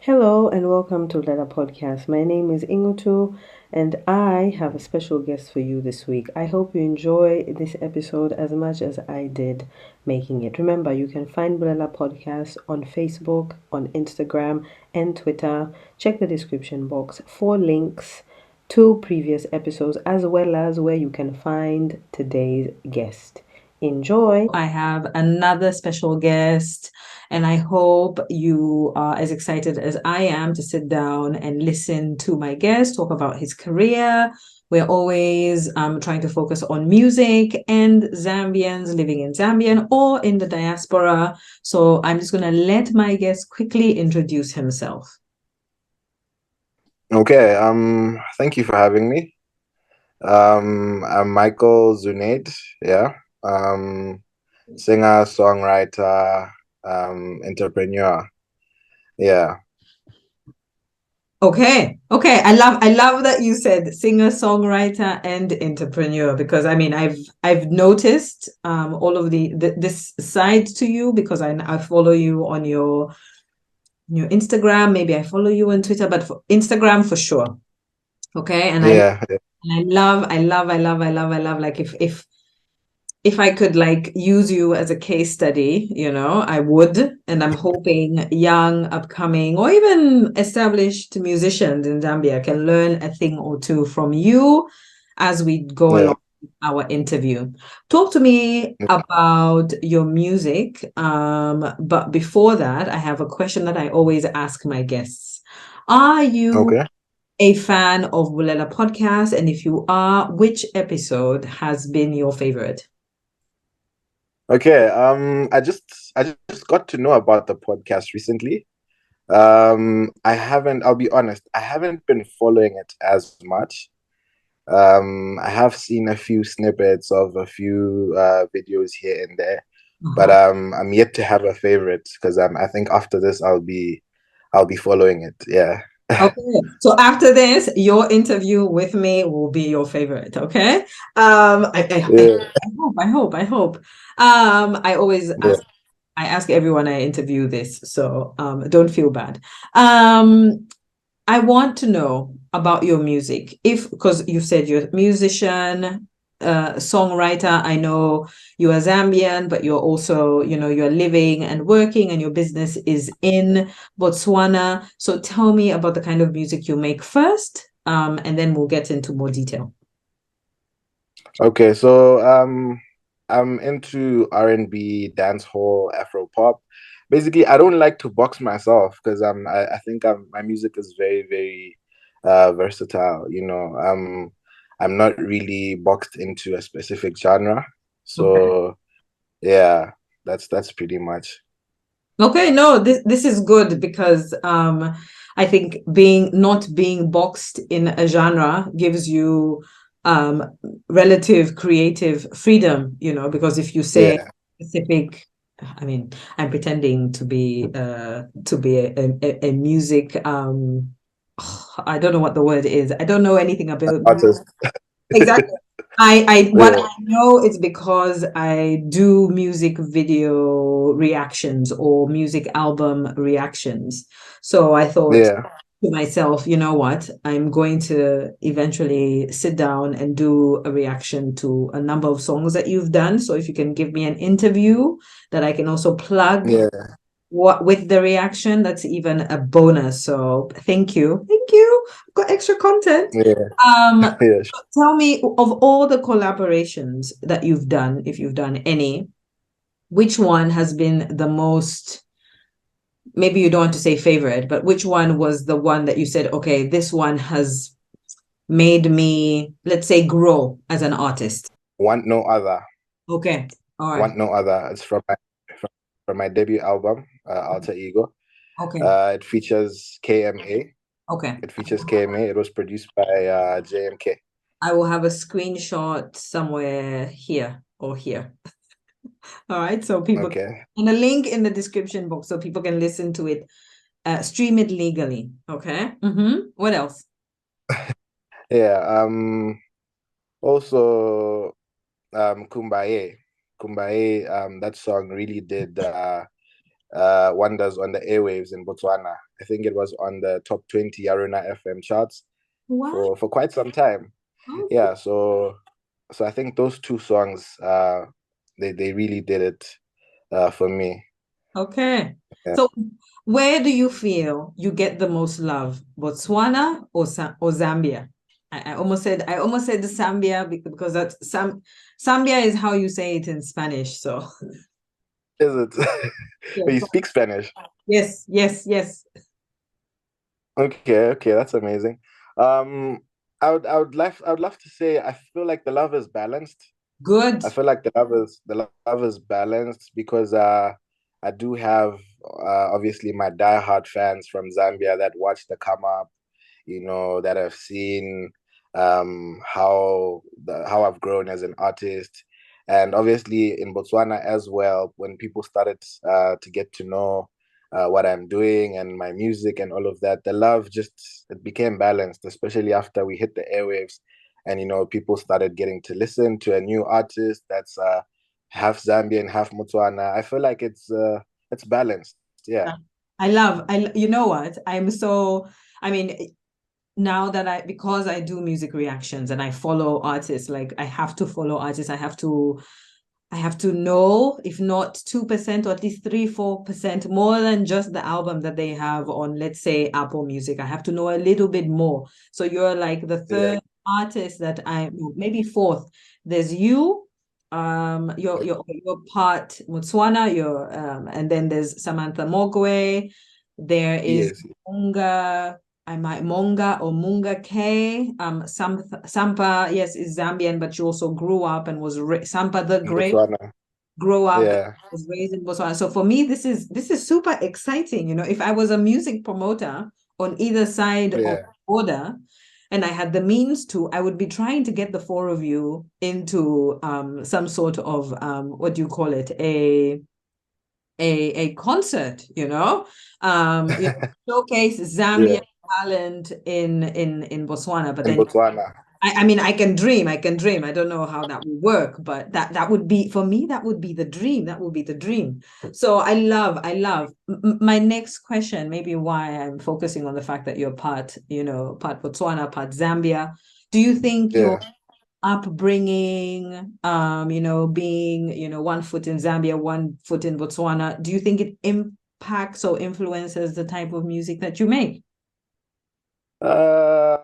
Hello and welcome to Bulela Podcast. My name is Inutu and I have a special guest for you this week. I hope you enjoy this episode as much as I did making it. Remember, you can find Bulela Podcast on Facebook, on Instagram, and Twitter. Check the description box for links to previous episodes as well as where you can find today's guest. Enjoy. I have another special guest, and I hope you are as excited as I am to sit down and listen to my guest talk about his career. We're always trying to focus on music and Zambians living in Zambia or in the diaspora. So I'm just going to let my guest quickly introduce himself. Okay, thank you for having me. I'm Michael Zuneid, yeah. Singer, songwriter, entrepreneur. Yeah. Okay. I love that you said singer, songwriter, and entrepreneur, because I mean I've noticed all of this side to you because I follow you on your Instagram. Maybe I follow you on Twitter, but for Instagram for sure. Okay. And Yeah. I love like if I could like use you as a case study, I would. And I'm hoping young, upcoming, or even established musicians in Zambia can learn a thing or two from you as we go Yeah. along our interview. Talk to me about your music. But before that, I have a question that I always ask my guests. Are you Okay. a fan of Bulela podcast? And if you are, which episode has been your favorite? Okay. I just got to know about the podcast recently. I'll be honest, I haven't been following it as much. I have seen a few snippets of a few videos here and there, but I'm yet to have a favorite because I think after this I'll be following it. Yeah. Okay, so after this, your interview with me will be your favorite. Okay. Yeah. I hope. I always Yeah. ask everyone I interview this, so don't feel bad. I want to know about your music. Because you said you're a musician, songwriter. I know you are Zambian, but you're also, you're living and working and your business is in Botswana. So tell me about the kind of music you make first, and then we'll get into more detail. Okay, so I'm into R&B, dancehall, Afro pop. Basically, I don't like to box myself because I think my music is very, very versatile, I'm not really boxed into a specific genre. Okay. So yeah, that's pretty much. Okay, no, this is good because I think not being boxed in a genre gives you um relative creative freedom, because if you say Yeah. specific, I mean, I'm pretending to be a music I don't know what the word is. I don't know anything about Artist. exactly. What Yeah. I know is because I do music video reactions or music album reactions. So I thought Yeah. to myself, you know what? I'm going to eventually sit down and do a reaction to a number of songs that you've done. So if you can give me an interview that I can also plug Yeah. what with the reaction, that's even a bonus. So thank you. I've got extra content. Yeah. um Yeah. Tell me, of all the collaborations that you've done, if you've done any, which one has been the most, maybe you don't want to say favorite, but which one was the one that you said, okay, this one has made me, let's say, grow as an artist? Want no other. Okay, all right. Want no other. It's from, from my debut album, Alter Ego. Okay, It features KMA. okay. It features KMA. It was produced by JMK. I will have a screenshot somewhere here or here. All right, so people, Okay. and a link in the description box so people can listen to it, stream it legally. Okay. What else? Yeah. Also, Kumbaye. Kumbaye. That song really did wonders on the airwaves in Botswana. I think it was on the top 20 Aruna FM charts What? for quite some time. Okay. Yeah, so I think those two songs they really did it for me. Okay. Yeah. So where do you feel you get the most love? Botswana or Zambia? I almost said the Zambia because Zambia is how you say it in Spanish. So Is it? yes, You speak Spanish? yes, yes, yes. Okay, okay, that's amazing. Um, I would love to say I feel like the love is balanced. Good. I feel like the love is balanced because I do have obviously my diehard fans from Zambia that watch the come up, that have seen how I've grown as an artist. And obviously in Botswana as well, when people started to get to know what I'm doing and my music and all of that, the love just it became balanced, especially after we hit the airwaves and people started getting to listen to a new artist that's half Zambian, half Botswana. I feel like it's balanced. Yeah. You know what? I mean, now that because I do music reactions and I follow artists, like I have to follow artists, I have to know, if not 2% or at least 3-4% more than just the album that they have on, let's say, Apple Music. I have to know a little bit more. So you're like the Yeah. third artist that maybe fourth. There's you, you're part Botswana, and then there's Samantha Mogwe. There is Yes. Munga. I might Monga or Munga K. Sampa, yes, is Zambian, but she also grew up and was Sampa the In Great Botswana. grew up and Yeah. was raised in Botswana. So for me, this is super exciting. If I was a music promoter on either side of the Yeah. border, and I had the means to, I would be trying to get the four of you into some sort of what do you call it, a concert, showcase Zambian Yeah. talent in Botswana. But In then Botswana. I mean, I can dream. I don't know how that will work, but that would be, for me, that would be the dream. That would be the dream. So I love my next question, maybe why I'm focusing on the fact that you're part Botswana, part Zambia. Do you think your Yeah. upbringing, being, one foot in Zambia, one foot in Botswana, do you think it impacts or influences the type of music that you make? Uh,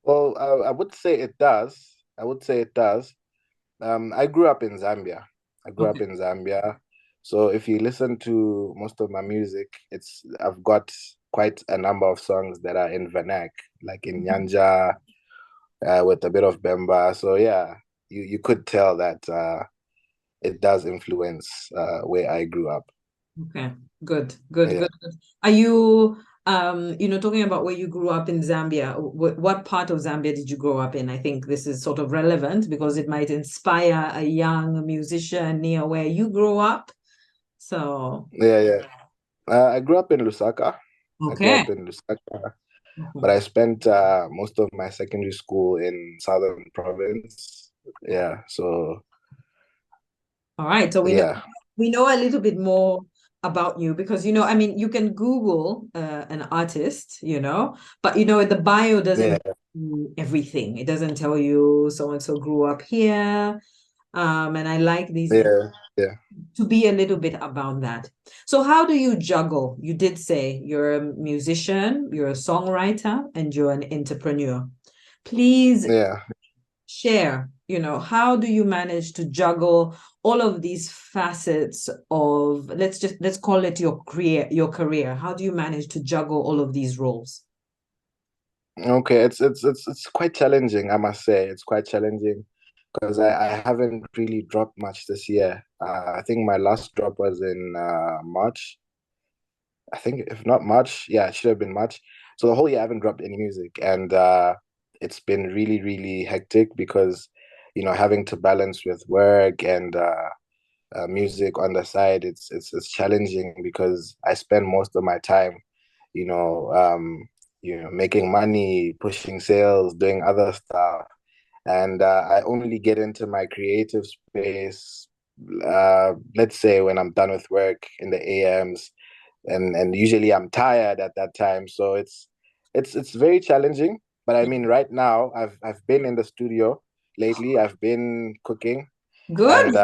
well, I would say it does. I would say it does. I grew up in Zambia. I grew up Okay. in Zambia. So if you listen to most of my music, I've got quite a number of songs that are in Vernac, like in Nyanja, with a bit of Bemba. So yeah, you could tell that it does influence where I grew up. Okay, good, good, Yeah. good, good. Are you, talking about where you grew up in Zambia? What part of Zambia did you grow up in? I think this is sort of relevant because it might inspire a young musician near where you grew up. So, Yeah, yeah. I grew up in Lusaka. I grew okay. up in Lusaka, but Mhm. I spent most of my secondary school in Southern Province. Yeah, so All right. So we know yeah, we know a little bit more about you because I mean, you can Google an artist, but the bio doesn't yeah, do everything. It doesn't tell you so and so grew up here. And I like these yeah, yeah, to be a little bit about that. So how do you juggle? You did say you're a musician, you're a songwriter, and you're an entrepreneur. Please yeah. share, how do you manage to juggle all of these facets of, let's call it your career. How do you manage to juggle all of these roles? Okay, it's quite challenging, I must say. It's quite challenging because I haven't really dropped much this year. I think my last drop was in March. I think if not March, yeah, it should have been March. So the whole year I haven't dropped any music, and it's been really, really hectic because, having to balance with work and music on the side, it's challenging because I spend most of my time, you know, um, making money, pushing sales, doing other stuff, and I only get into my creative space let's say when I'm done with work in the AMs, and usually I'm tired at that time, so it's very challenging. But I mean, right now I've been in the studio lately. I've been cooking, and Good.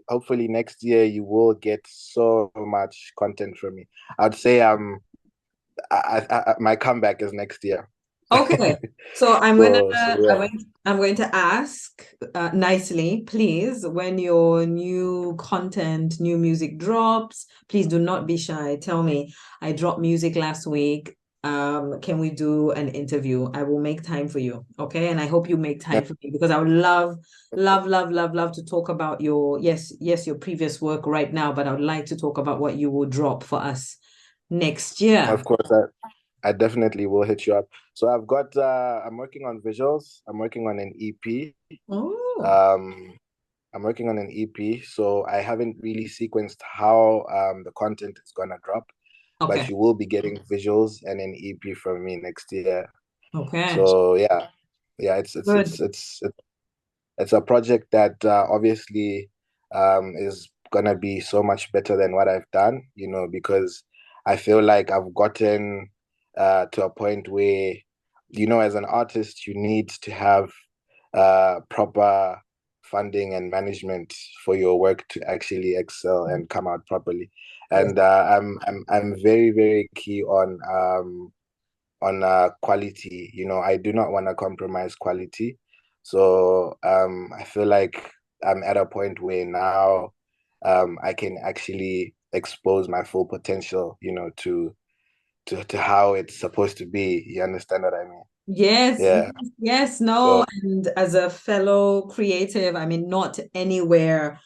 hopefully next year you will get so much content from me. I'd say my comeback is next year. Okay. So So yeah, I'm going to ask nicely, please, when your new content, new music drops, please do not be shy. Tell me, I dropped music last week. Can we do an interview? I will make time for you. Okay. And I hope you make time for me because I would love, love, love, love, love to talk about your, yes, your previous work right now, but I would like to talk about what you will drop for us next year. of course, I definitely will hit you up. So I'm working on visuals. I'm working on an EP. Oh, Um, I'm working on an EP, so I haven't really sequenced how the content is gonna drop, but okay. you will be getting visuals and an EP from me next year. Okay. So yeah, yeah, Good. it's a project that obviously is gonna be so much better than what I've done, because I feel like I've gotten to a point where, as an artist, you need to have proper funding and management for your work to actually excel and come out properly. Yes. And I'm very, very key on quality. I do not want to compromise quality. So I feel like I'm at a point where now I can actually expose my full potential, to how it's supposed to be. You understand what I mean? Yes, yes, Yeah. yes, no. So And as a fellow creative, I mean, not anywhere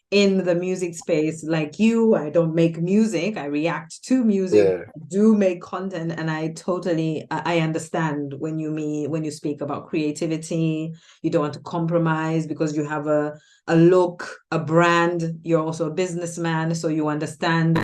in the music space like you. I don't make music, I react to music, yeah, I do make content, and I understand when you speak about creativity, you don't want to compromise because you have a look, a brand, you're also a businessman, so you understand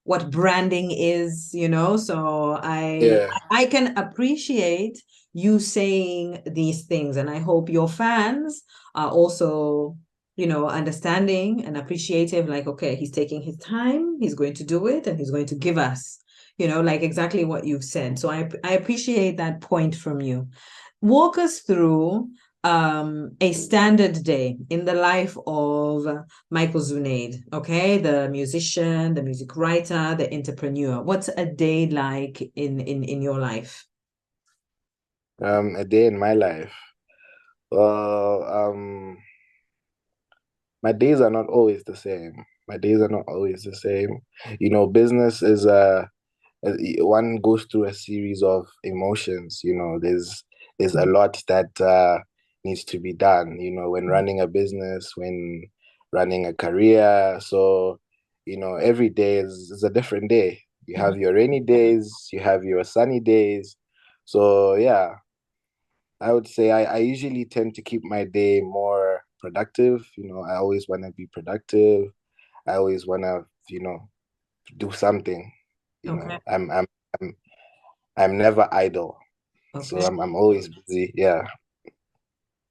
what branding is, so yeah, I can appreciate you saying these things, and I hope your fans are also understanding and appreciative, like, okay, he's taking his time, he's going to do it, and he's going to give us like exactly what you've said. So I appreciate that point from you. Walk us through a standard day in the life of Michael Zuneid, okay? The musician, the music writer, the entrepreneur. What's a day like in your life? a day in my life. Well, my days are not always the same. My days are not always the same. Business is one goes through a series of emotions. There's a lot that needs to be done, when running a business, when running a career. So, every day is a different day. You have your rainy days, you have your sunny days. So yeah, I would say I usually tend to keep my day more productive. I always want to be productive. I always want to, do something. Okay. I'm I'm never idle. So Okay. I'm always busy. Yeah.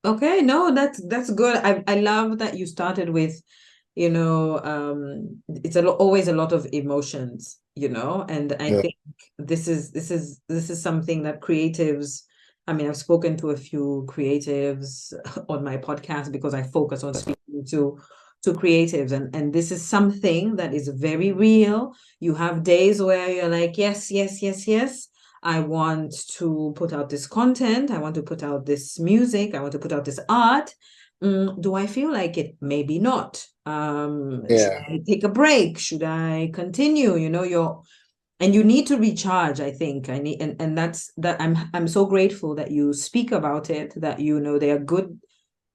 Okay, no, that's good. I love that you started with, it's always a lot of emotions, and I Yeah. think this is something that creatives, I mean, I've spoken to a few creatives on my podcast because I focus on speaking to creatives, and this is something that is very real. You have days where you're like, yes, yes, yes, yes. I want to put out this content. I want to put out this music. I want to put out this art. Do I feel like it? Maybe not. Should Yeah. I take a break? Should I continue? And you need to recharge, I think. I need, and that's that. I'm so grateful that you speak about it, that they are good.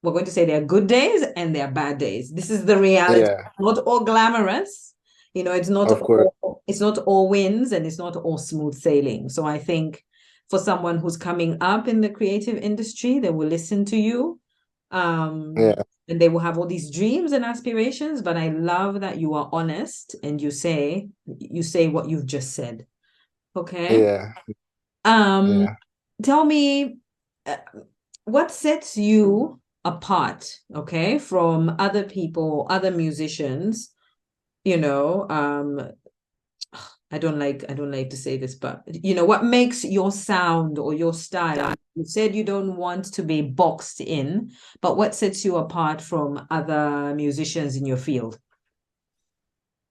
We're going to say there are good days and there are bad days. This is the reality. Yeah. Not all glamorous. Of course. It's not all wins and it's not all smooth sailing. So I think for someone who's coming up in the creative industry, they will listen to you. Yeah. And they will have all these dreams and aspirations, but I love that you are honest and you say what you've just said. Okay. Yeah. Um, Yeah. Tell me, uh, what sets you apart, okay, from other people, other musicians, you know, I don't like to say this, but what makes your sound or your style? You said you don't want to be boxed in, but what sets you apart from other musicians in your field?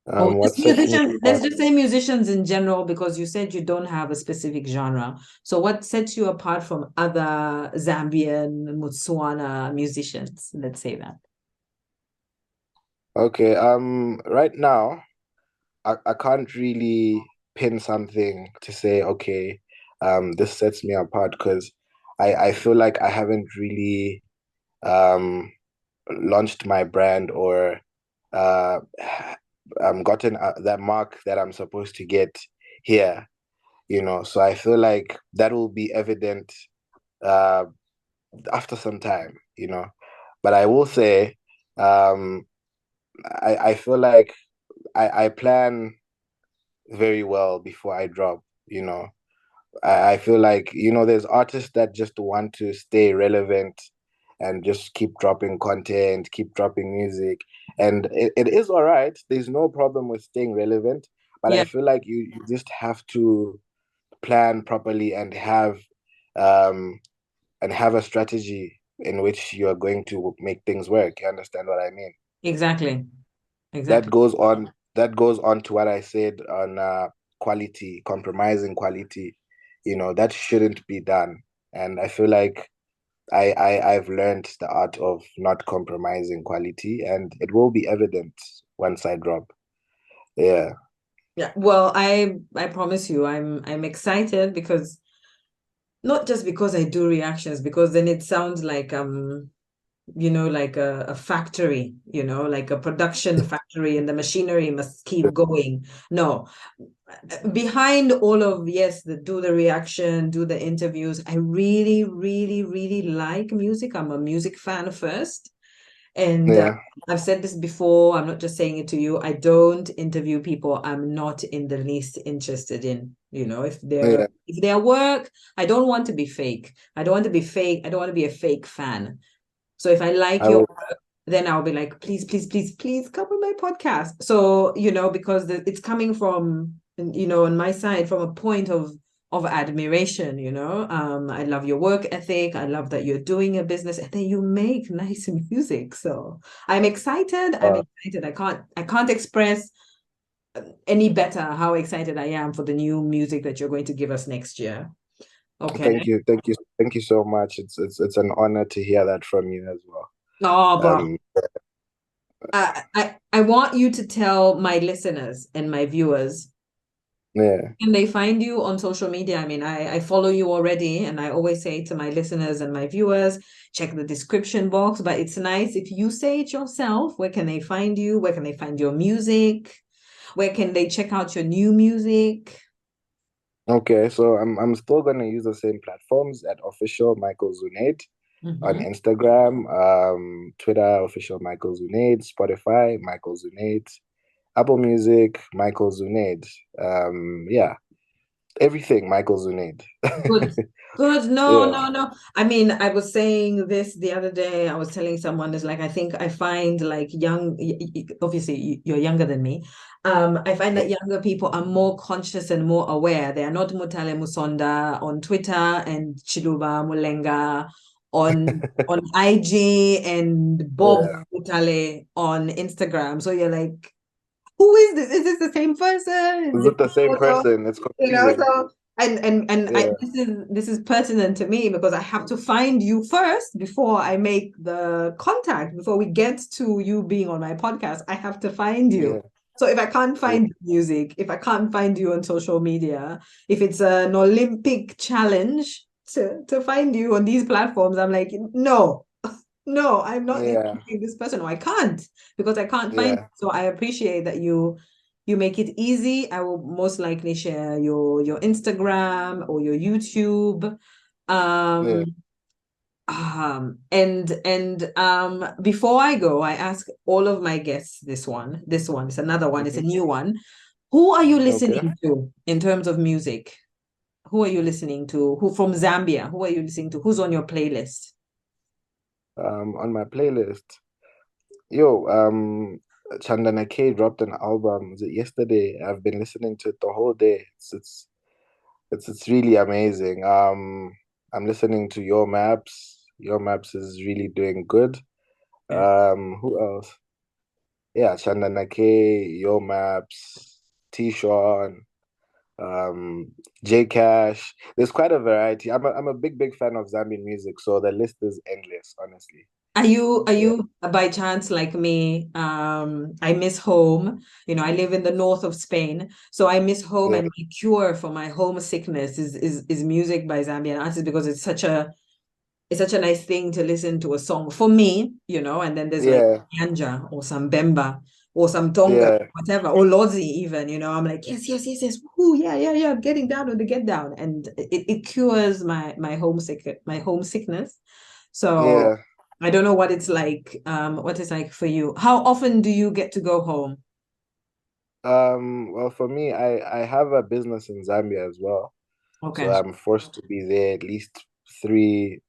Or What just sets me musicians, let's apart? just say musicians in general, because you said you don't have a specific genre. So what sets you apart from other Zambian, Botswana musicians? Let's say that. Okay, right now, I can't really pin something to say, okay, this sets me apart because I feel like I haven't really um launched my brand or uh gotten that mark that I'm supposed to get here, So I feel like that will be evident uh after some time, But I will say, um, I feel like I plan very well before I drop, I feel like, there's artists that just want to stay relevant and just keep dropping content, keep dropping music. And it is all right. There's no problem with staying relevant, but I Yeah, feel like you just have to plan properly um and have a strategy in which you're going to make things work. You understand what I mean? exactly. That Exactly. goes on to what I said on quality, compromising quality. That shouldn't be done. And I feel like I've learned the art of not compromising quality, and it will be evident once I drop. Yeah, Yeah. Well, I promise you, I'm excited because not just because I do reactions, because then it sounds like like a factory, like a production factory, and the machinery must keep going. No, behind all of, yes, do the reaction, do the interviews, I really, really, really like music. I'm a music fan first. And yeah, I've said this before, I'm not just saying it to you. I don't interview people I'm not in the least interested in. If yeah. their work, I don't want to be fake. I don't want to be fake. I don't want to be a fake fan. So if I like I your will. work, then I'll be like, please, please, please, please come on my podcast. So, because it's coming from, on my side, from a point of admiration, I love your work ethic. I love that you're doing a business and then you make nice music. So I'm excited. I'm Uh, excited. I can't express any better how excited I am for the new music that you're going to give us next year. Okay. thank you so much. It's an honor to hear that from you as well. Oh, but Um, I want you to tell my listeners and my viewers, yeah. can they find you on social media? I mean, I follow you already, and I always say to my listeners and my viewers, check the description box. But it's nice if you say it yourself. Where can they find you? Where can they find your music? Where can they check out your new music? Okay, so I'm still gonna use the same platforms at official Michael Zuneid on Mhm. Instagram, Twitter, official Michael Zuneid, Spotify, Michael Zuneid, Apple Music, Michael Zuneid. Yeah, everything Michael Zuneid. Good. Good. No, Yeah, no, no. I mean, I was saying this the other day. I was telling someone, is like, I think I find like obviously you're younger than me. I find that younger people are more conscious and more aware. They are not Mutale Musonda on Twitter and Chiluba Mulenga on IG and Bob yeah. Mutale on Instagram. So you're like, who is this? Is this the same person? Is Is it it the same photo? person? It's confusing. So Yeah, this is pertinent to me because I have to find you first before I make the contact, before we get to you being on my podcast. I have to find you. yeah, So if I can't yeah, find music, if I can't find you on social media, if it's an Olympic challenge to find you on these platforms, I'm like, no, no, I'm not yeah, interviewing this person, or I can't, because I can't find. yeah, So I appreciate that you make it easy. I will most likely share your Instagram or your YouTube. yeah. Um, before I go, I ask all of my guests this one. This one is another one, it's a Mhm. new one. Who are you Okay. listening to in terms of music? Who are you listening to? Who from Zambia? Who are you listening to? Who's on your playlist? On my playlist. Yo, Chandana K dropped an album. Was it yesterday? I've been listening to it the whole day. It's really amazing. I'm listening to Your Maps. Your Maps is really doing good. Yeah. Who else? Yeah, Chandana K, Your Maps, T-Sean, um, J Cash. There's quite a variety. I'm a big fan of Zambian music, so the list is endless, honestly. Are Yeah, you by chance like me? I miss home. You know, I live in the north of Spain, so I miss home, yeah, and my cure for my homesickness is music by Zambian artists because it's such a nice thing to listen to a song for me, you know, and then there's like yeah, Nyanja or some Bemba or some Tonga, yeah, whatever, or Lodzi even, you know, I'm like, yes, yes, yes, yes, woohoo, yeah, yeah, yeah, I'm getting down on the get down. And it cures my homesickness. So yeah. I don't know what it's like for you. How often do you get to go home? Well, for me, I have a business in Zambia as well, so Okay. I'm forced to be there at least three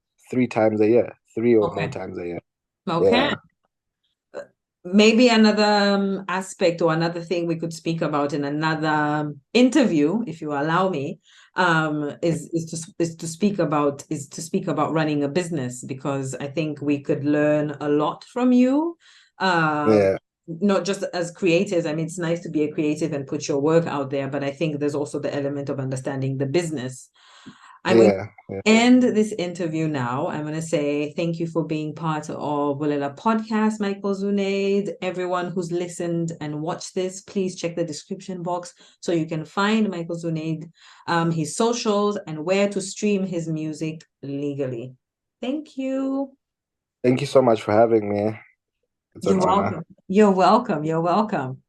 times a year, three or more Okay. times a year. Okay. Yeah, Maybe another aspect or another thing we could speak about in another interview, if you allow me, is to speak about running a business because I think we could learn a lot from you. Um, yeah, Not just as creatives. I mean, it's nice to be a creative and put your work out there, but I think there's also the element of understanding the business. I'm going to yeah, yeah. end this interview now. I'm going to say thank you for being part of Bulela podcast, Michael Zuneid. Everyone who's listened and watched this, please check the description box so you can find Michael Zuneid, his socials, and where to stream his music legally. Thank you. Thank you so much for having me. It's an You're honor. welcome. You're welcome. You're welcome.